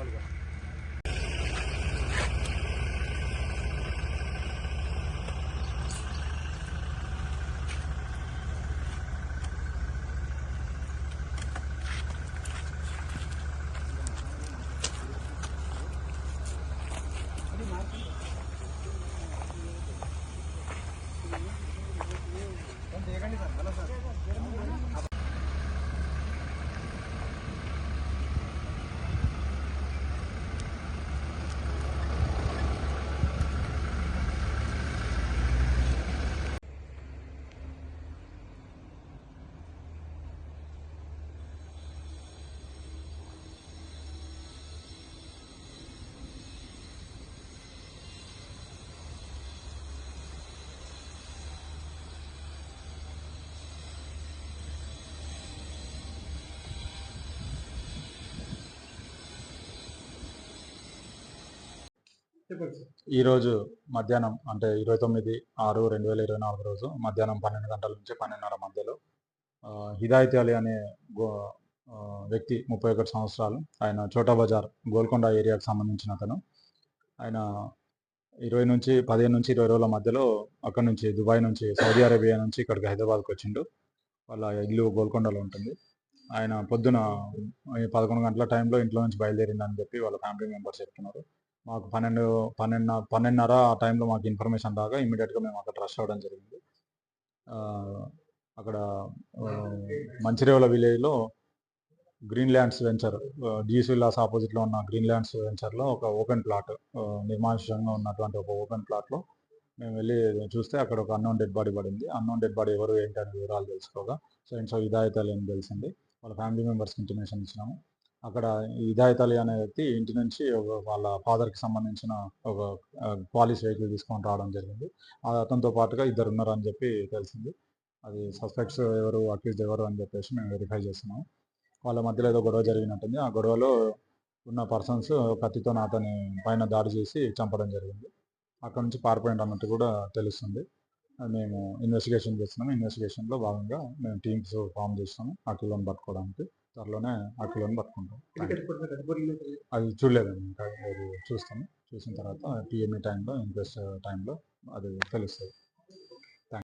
మామూలుగా. ఈరోజు మధ్యాహ్నం అంటే 29/6/2024 రోజు మధ్యాహ్నం 12 గంటల నుంచి 12:30 మధ్యలో హిదాయత్ అలీ అనే వ్యక్తి 31 సంవత్సరాలు, ఆయన చోటా బజార్ గోల్కొండ ఏరియాకు సంబంధించిన అతను. ఆయన 15 నుంచి 20 రోజుల మధ్యలో అక్కడ నుంచి దుబాయ్ నుంచి సౌదీ అరేబియా నుంచి ఇక్కడికి హైదరాబాద్కి వచ్చిండు. వాళ్ళ ఇల్లు గోల్కొండలో ఉంటుంది. ఆయన పొద్దున 11 గంటల టైంలో ఇంట్లో నుంచి బయలుదేరిందని చెప్పి వాళ్ళ ఫ్యామిలీ మెంబర్స్ చెప్తున్నారు. మాకు 12:30 ఆ టైంలో మాకు ఇన్ఫర్మేషన్ రాగా ఇమ్మీడియట్గా మేము అక్కడ రష్ అవ్వడం జరిగింది. అక్కడ మంచిరేవుల విలేజ్లో గ్రీన్ ల్యాండ్స్ వెంచర్, జీస్ విల్లాస్ ఆపోజిట్లో ఉన్న గ్రీన్ ల్యాండ్స్ వెంచర్లో ఒక ఓపెన్ ప్లాట్, నిర్మానుష్యంగా ఉన్నటువంటి ఒక ఓపెన్ ప్లాట్లో మేము వెళ్ళి చూస్తే అక్కడ ఒక అన్నోన్ డెడ్ బాడీ పడింది. అన్నోన్ డెడ్ బాడీ ఎవరు ఏంటి అనే వివరాలు తెలుసుకోగా సో హిదాయత్ అలీ అని తెలిసింది. వాళ్ళ ఫ్యామిలీ మెంబర్స్కి ఇంటిమేషన్ ఇచ్చినాము. అక్కడ హిదాయత్ అలీ అనే వ్యక్తి ఇంటి నుంచి వాళ్ళ ఫాదర్కి సంబంధించిన ఒక పాలిష్ వెహికల్ తీసుకొని రావడం జరిగింది. అతనితో పాటుగా ఇద్దరు ఉన్నారని చెప్పి తెలిసింది. అది సస్పెక్ట్స్ ఎవరు, అక్యూజ్డ్ ఎవరు అని చెప్పేసి మేము వెరిఫై చేస్తున్నాము. వాళ్ళ మధ్యలో ఏదో గొడవ జరిగినట్టుంది. ఆ గొడవలో ఉన్న పర్సన్స్ కత్తితో అతని పైన దాడి చేసి చంపడం జరిగింది. అక్కడ నుంచి పారిపోయింది అన్నట్టు కూడా తెలుస్తుంది. మేము ఇన్వెస్టిగేషన్ చేస్తున్నాము. ఇన్వెస్టిగేషన్లో భాగంగా మేము టీమ్స్ ఫామ్ చేస్తాము ఆ కిలోని పట్టుకోవడానికి. త్వరలోనే ఆ కిలోని పట్టుకుంటాం. అది చూడలేదండి, ఇంకా అది చూస్తాము. చూసిన తర్వాత పిఎంఈ టైంలో, ఇన్క్వెస్ట్ టైంలో అది తెలుస్తుంది.